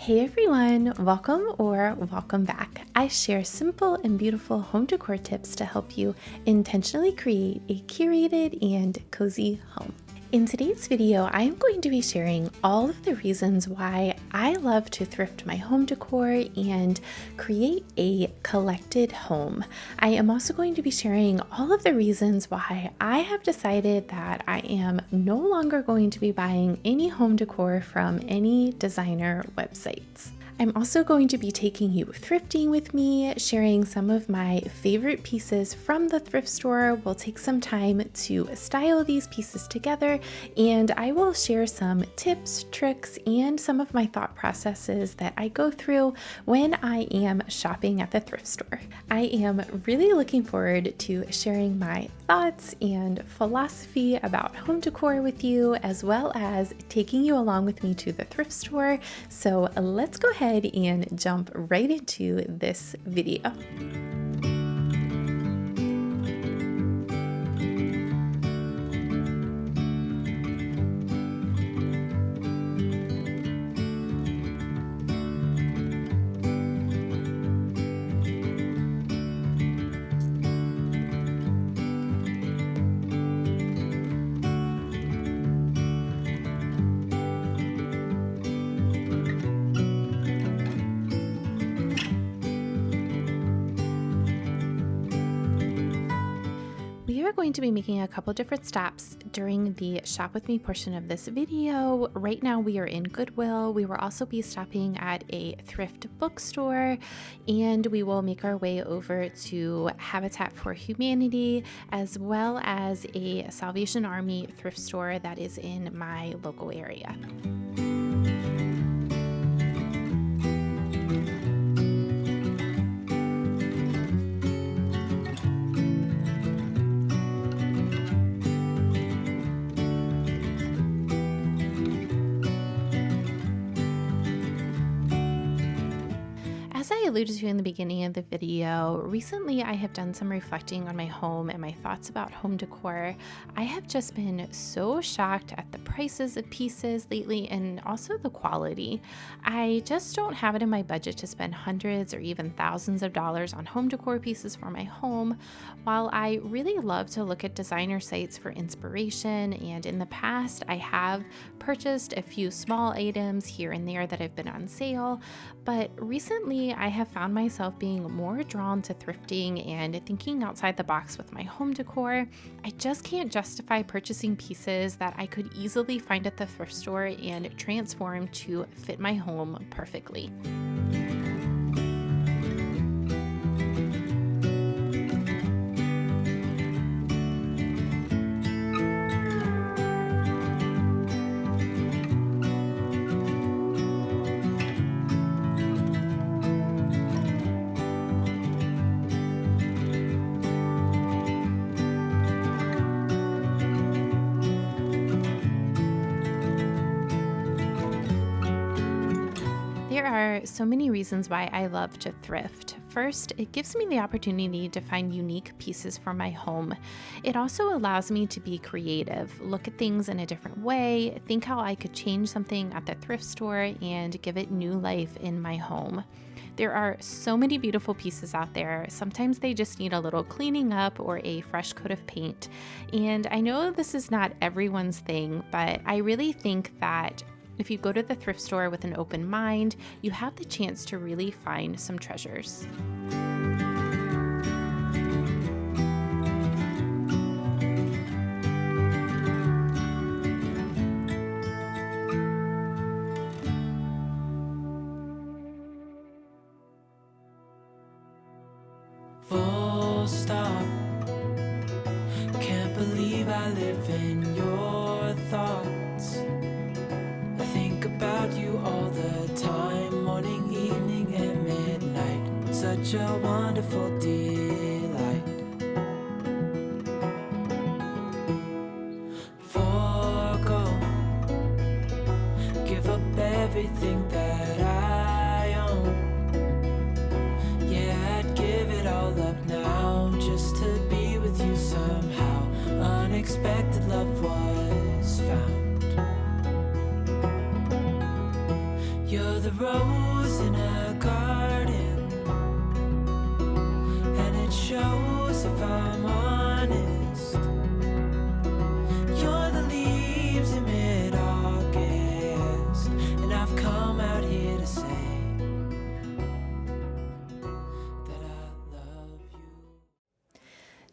Hey everyone, welcome back. I share simple and beautiful home decor tips to help you intentionally create a curated and cozy home. In today's video, I am going to be sharing all of the reasons why I love to thrift my home decor and create a collected home. I am also going to be sharing all of the reasons why I have decided that I am no longer going to be buying any home decor from any designer websites. I'm also going to be taking you thrifting with me, sharing some of my favorite pieces from the thrift store. We'll take some time to style these pieces together, and I will share some tips, tricks, and some of my thought processes that I go through when I am shopping at the thrift store. I am really looking forward to sharing my thoughts and philosophy about home decor with you, as well as taking you along with me to the thrift store. So let's go ahead and jump right into this video. We are going to be making a couple different stops during the shop with me portion of this video. Right now we are in Goodwill. We will also be stopping at a thrift bookstore, and we will make our way over to Habitat for Humanity, as well as a Salvation Army thrift store that is in my local area. As I alluded to in the beginning of the video, recently I have done some reflecting on my home and my thoughts about home decor. I have just been so shocked at the prices of pieces lately and also the quality. I just don't have it in my budget to spend hundreds or even thousands of dollars on home decor pieces for my home. While I really love to look at designer sites for inspiration, and in the past I have purchased a few small items here and there that have been on sale, but recently I have found myself being more drawn to thrifting and thinking outside the box with my home decor. I just can't justify purchasing pieces that I could easily find at the thrift store and transform to fit my home perfectly. There are so many reasons why I love to thrift. First, it gives me the opportunity to find unique pieces for my home. It also allows me to be creative, look at things in a different way, think how I could change something at the thrift store and give it new life in my home. There are so many beautiful pieces out there. Sometimes they just need a little cleaning up or a fresh coat of paint. And I know this is not everyone's thing, but I really think that if you go to the thrift store with an open mind, you have the chance to really find some treasures. Full stop. Can't believe I live in your thoughts. I think about you all the time, morning, evening, and midnight. Such a wonderful delight. Forgo, give up everything that I own. Yeah, I'd give it all up now, just to be with you somehow. Unexpected love was found. You're You're the rose in a garden, and it shows if I'm honest. You're the leaves in mid-August, and I've come out here to say that I love you.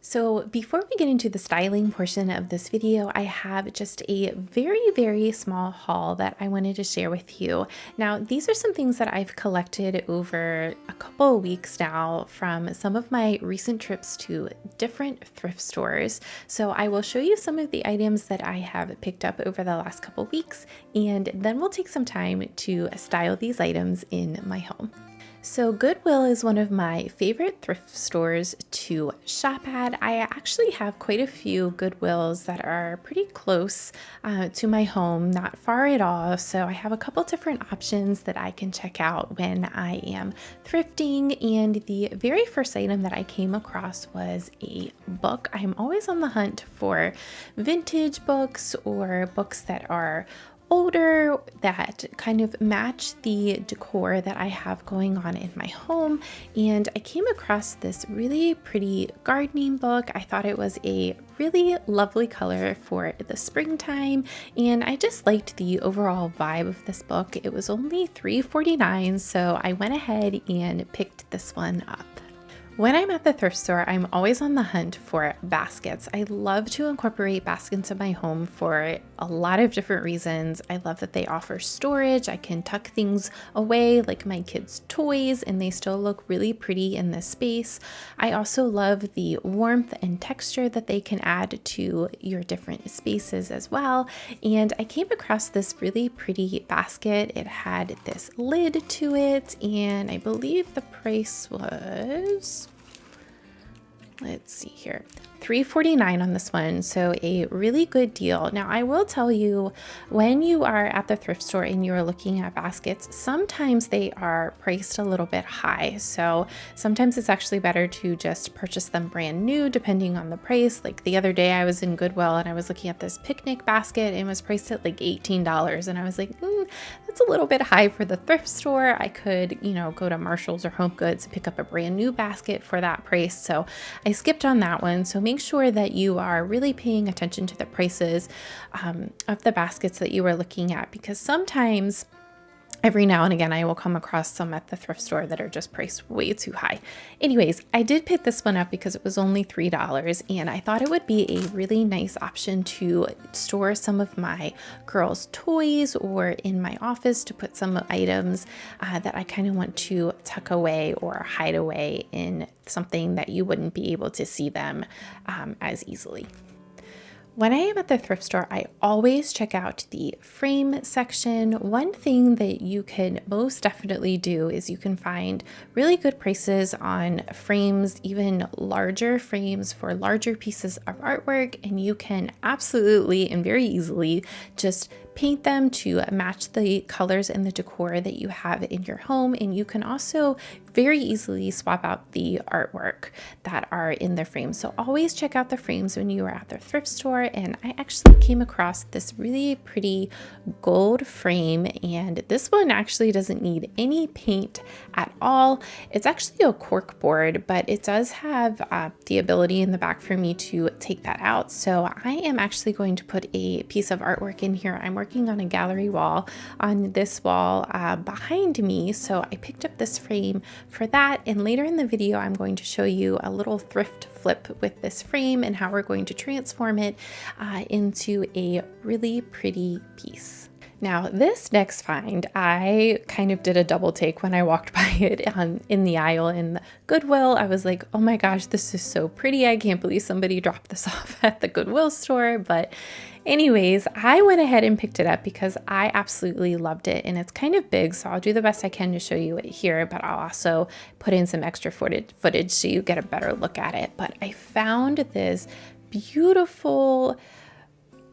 So before we get into the styling portion of this video, I have just a very, very small haul that I wanted to share with you. Now, these are some things that I've collected over a couple of weeks now from some of my recent trips to different thrift stores. So I will show you some of the items that I have picked up over the last couple of weeks, and then we'll take some time to style these items in my home. So Goodwill is one of my favorite thrift stores to shop at. I actually have quite a few Goodwills that are pretty close to my home, not far at all. So I have a couple different options that I can check out when I am thrifting. And the very first item that I came across was a book. I'm always on the hunt for vintage books or books that are older that kind of match the decor that I have going on in my home. And I came across this really pretty gardening book. I thought it was a really lovely color for the springtime, and I just liked the overall vibe of this book. It was only $3.49, so I went ahead and picked this one up. When I'm at the thrift store, I'm always on the hunt for baskets. I love to incorporate baskets in my home for a lot of different reasons. I love that they offer storage. I can tuck things away like my kids' toys, and they still look really pretty in this space. I also love the warmth and texture that they can add to your different spaces as well. And I came across this really pretty basket. It had this lid to it, and I believe the price was, let's see here, $3.49 on this one, so a really good deal. Now, I will tell you, when you are at the thrift store and you're looking at baskets, sometimes they are priced a little bit high. So sometimes it's actually better to just purchase them brand new, depending on the price. Like the other day, I was in Goodwill and I was looking at this picnic basket, and it was priced at like $18, and I was like, that's a little bit high for the thrift store. I could, go to Marshall's or Home Goods and pick up a brand new basket for that price. So I skipped on that one. So make sure that you are really paying attention to the prices of the baskets that you are looking at, because sometimes every now and again, I will come across some at the thrift store that are just priced way too high. Anyways, I did pick this one up because it was only $3, and I thought it would be a really nice option to store some of my girls' toys, or in my office to put some items that I kind of want to tuck away or hide away in something that you wouldn't be able to see them as easily. When I am at the thrift store, I always check out the frame section. One thing that you can most definitely do is you can find really good prices on frames, even larger frames for larger pieces of artwork, and you can absolutely and very easily just paint them to match the colors and the decor that you have in your home. And you can also very easily swap out the artwork that are in the frame. So always check out the frames when you are at the thrift store. And I actually came across this really pretty gold frame, and this one actually doesn't need any paint at all. It's actually a cork board, but it does have the ability in the back for me to take that out. So I am actually going to put a piece of artwork in here. I'm working on a gallery wall on this wall behind me, so I picked up this frame for that. And later in the video, I'm going to show you a little thrift flip with this frame and how we're going to transform it into a really pretty piece. Now, this next find, I kind of did a double take when I walked by it in the aisle in the Goodwill. I was like, oh my gosh, this is so pretty. I can't believe somebody dropped this off at the Goodwill store. But anyways, I went ahead and picked it up because I absolutely loved it. And it's kind of big, so I'll do the best I can to show you it here, but I'll also put in some extra footage so you get a better look at it. But I found this beautiful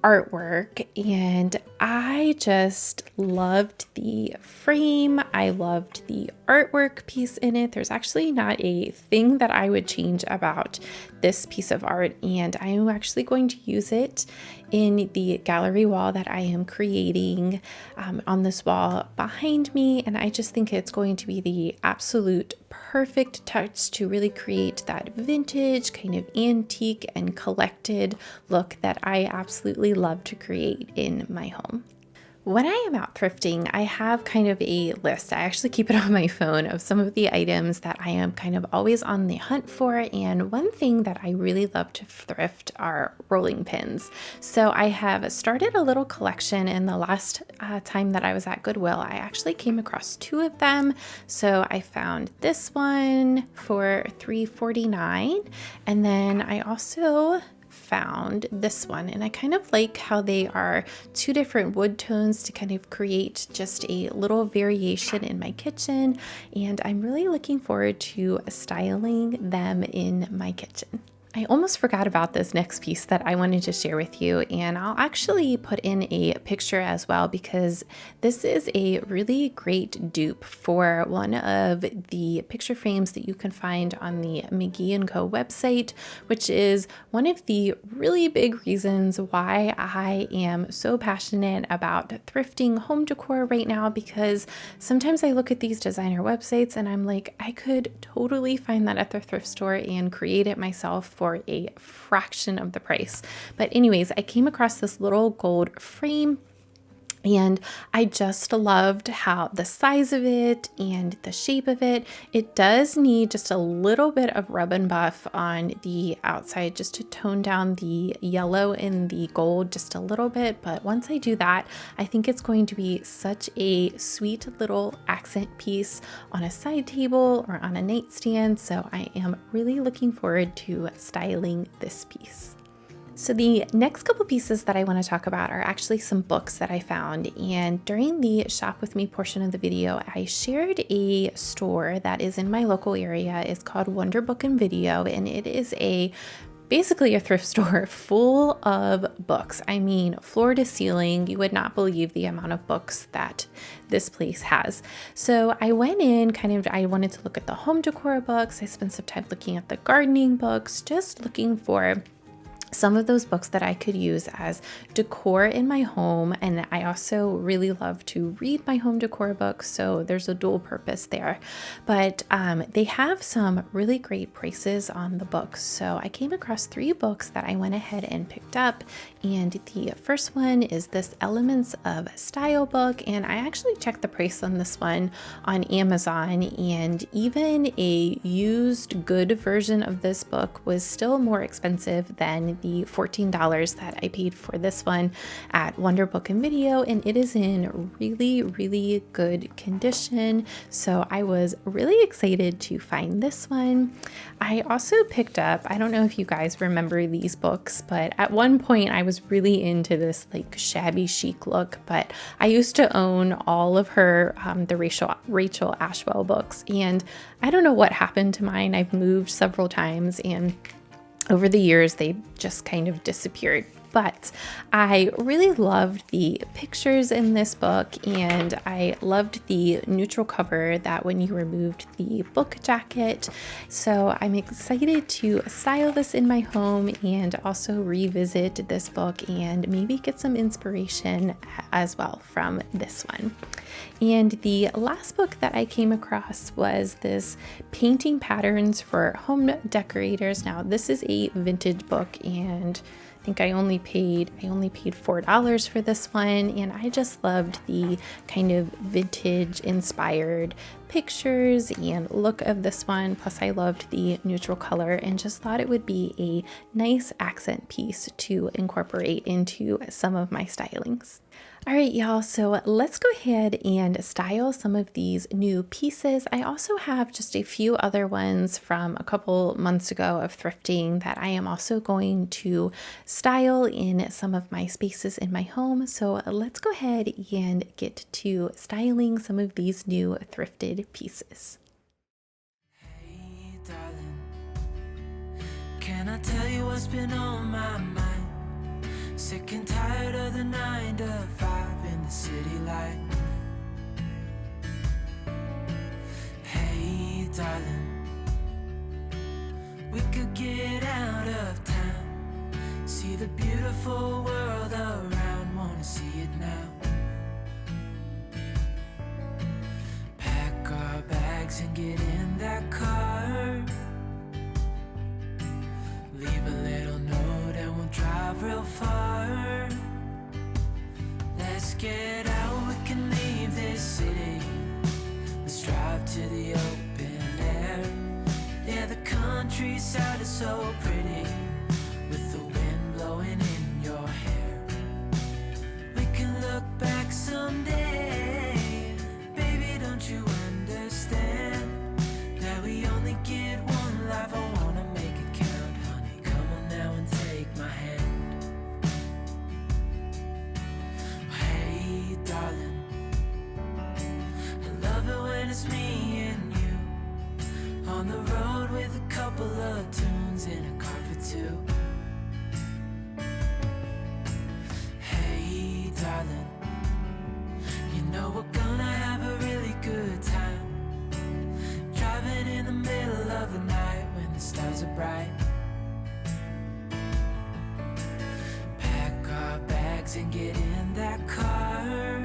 artwork, and I just loved the frame. I loved the artwork piece in it. There's actually not a thing that I would change about this piece of art, and I am actually going to use it in the gallery wall that I am creating on this wall behind me. And I just think it's going to be the absolute perfect touch to really create that vintage kind of antique and collected look that I absolutely love to create in my home. When I am out thrifting, I have kind of a list. I actually keep it on my phone of some of the items that I am kind of always on the hunt for. And one thing that I really love to thrift are rolling pins. So I have started a little collection, and the last time that I was at Goodwill, I actually came across 2 of them. So I found this one for $3.49, and then I also found this one, and I kind of like how they are 2 different wood tones to kind of create just a little variation in my kitchen, and I'm really looking forward to styling them in my kitchen. I almost forgot about this next piece that I wanted to share with you, and I'll actually put in a picture as well because this is a really great dupe for one of the picture frames that you can find on the McGee & Co website, which is one of the really big reasons why I am so passionate about thrifting home decor right now, because sometimes I look at these designer websites and I'm like, I could totally find that at the thrift store and create it myself for a fraction of the price. But anyways, I came across this little gold frame, and I just loved how the size of it and the shape of it. It does need just a little bit of rub and buff on the outside just to tone down the yellow and the gold just a little bit. But once I do that, I think it's going to be such a sweet little accent piece on a side table or on a nightstand. So I am really looking forward to styling this piece. So the next couple pieces that I want to talk about are actually some books that I found, and during the shop with me portion of the video, I shared a store that is in my local area. It's called Wonder Book and Video, and it is basically a thrift store full of books. I mean, floor to ceiling. You would not believe the amount of books that this place has. So I went in I wanted to look at the home decor books. I spent some time looking at the gardening books, just looking for some of those books that I could use as decor in my home. And I also really love to read my home decor books, so there's a dual purpose there. But they have some really great prices on the books. So I came across 3 books that I went ahead and picked up. And the first one is this Elements of Style book. And I actually checked the price on this one on Amazon, and even a used good version of this book was still more expensive than the $14 that I paid for this one at Wonder Book and Video, and it is in really, really good condition. So I was really excited to find this one. I also picked up, I don't know if you guys remember these books, but at one point I was really into this like shabby chic look, but I used to own all of her, the Rachel Ashwell books, and I don't know what happened to mine. I've moved several times, and over the years, they just kind of disappeared. But I really loved the pictures in this book, and I loved the neutral cover that when you removed the book jacket. So I'm excited to style this in my home and also revisit this book and maybe get some inspiration as well from this one. And the last book that I came across was this Painting Patterns for Home Decorators. Now, this is a vintage book, and I think I only paid $4 for this one, and I just loved the kind of vintage inspired pictures and look of this one. Plus I loved the neutral color and just thought it would be a nice accent piece to incorporate into some of my stylings. All right, y'all, so let's go ahead and style some of these new pieces. I also have just a few other ones from a couple months ago of thrifting that I am also going to style in some of my spaces in my home. So let's go ahead and get to styling some of these new thrifted pieces. Hey, darling, can I tell you what's been on my mind? Sick and tired of the 9 to 5 in the city life. Hey, darling, we could get out of town, see the beautiful world around, wanna see it now. Pack our bags and get in that car. Leave a little note and we'll drive real far. Let's get out, we can leave this city. Let's drive to the open air. Yeah, the countryside is so pretty, with the wind blowing in your hair. We can look back someday. Baby, don't you understand that we only get one life? I wanna make it count, honey. Come on now and take my hand. Hey, darling, I love it when it's me and you on the road with a couple of tunes in a car for two. Hey, darling, you know we're gonna have a really good time, driving in the middle of the night when the stars are bright. Pack our bags and get in that car.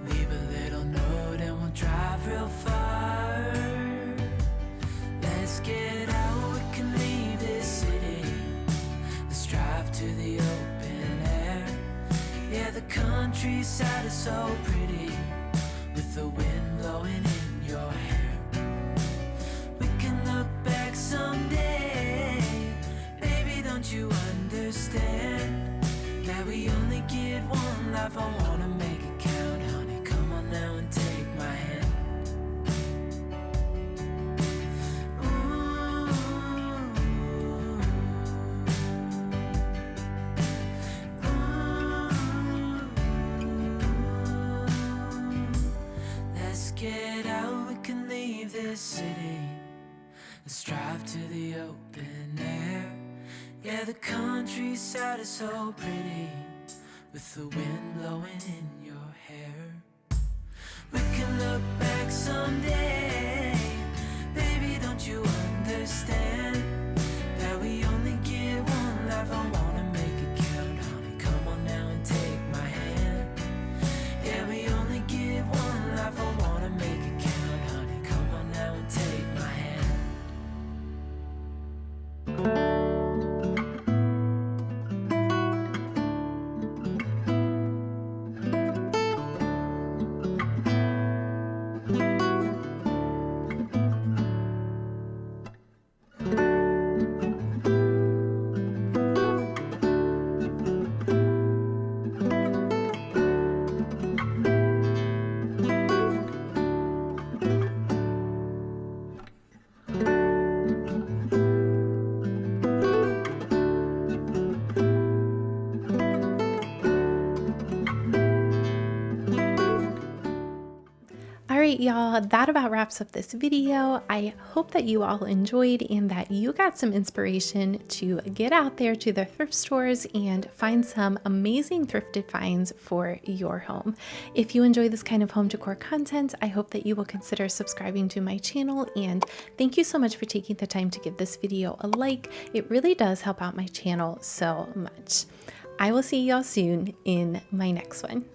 Leave a little note and we'll drive real far. Let's get out, we can leave this city. Let's drive to the open air. Yeah, the countryside is so pretty, with the wind blowing in your hair. We can look back someday. Baby, don't you understand that we only get one life? I wanna make it count, honey. Come on now and take my hand. Let's get out, we can leave this city. Let's drive to the open air. Yeah, the countryside is so pretty, with the wind blowing in your hair. We can look back someday. Baby, don't you understand that we only get one life? I wanna make it count, honey. Come on now and take my hand. Yeah, we only get one life. I wanna make it count, honey. Come on now and take my hand. Alright y'all, that about wraps up this video. I hope that you all enjoyed and that you got some inspiration to get out there to the thrift stores and find some amazing thrifted finds for your home. If you enjoy this kind of home decor content, I hope that you will consider subscribing to my channel, and thank you so much for taking the time to give this video a like. It really does help out my channel so much. I will see y'all soon in my next one.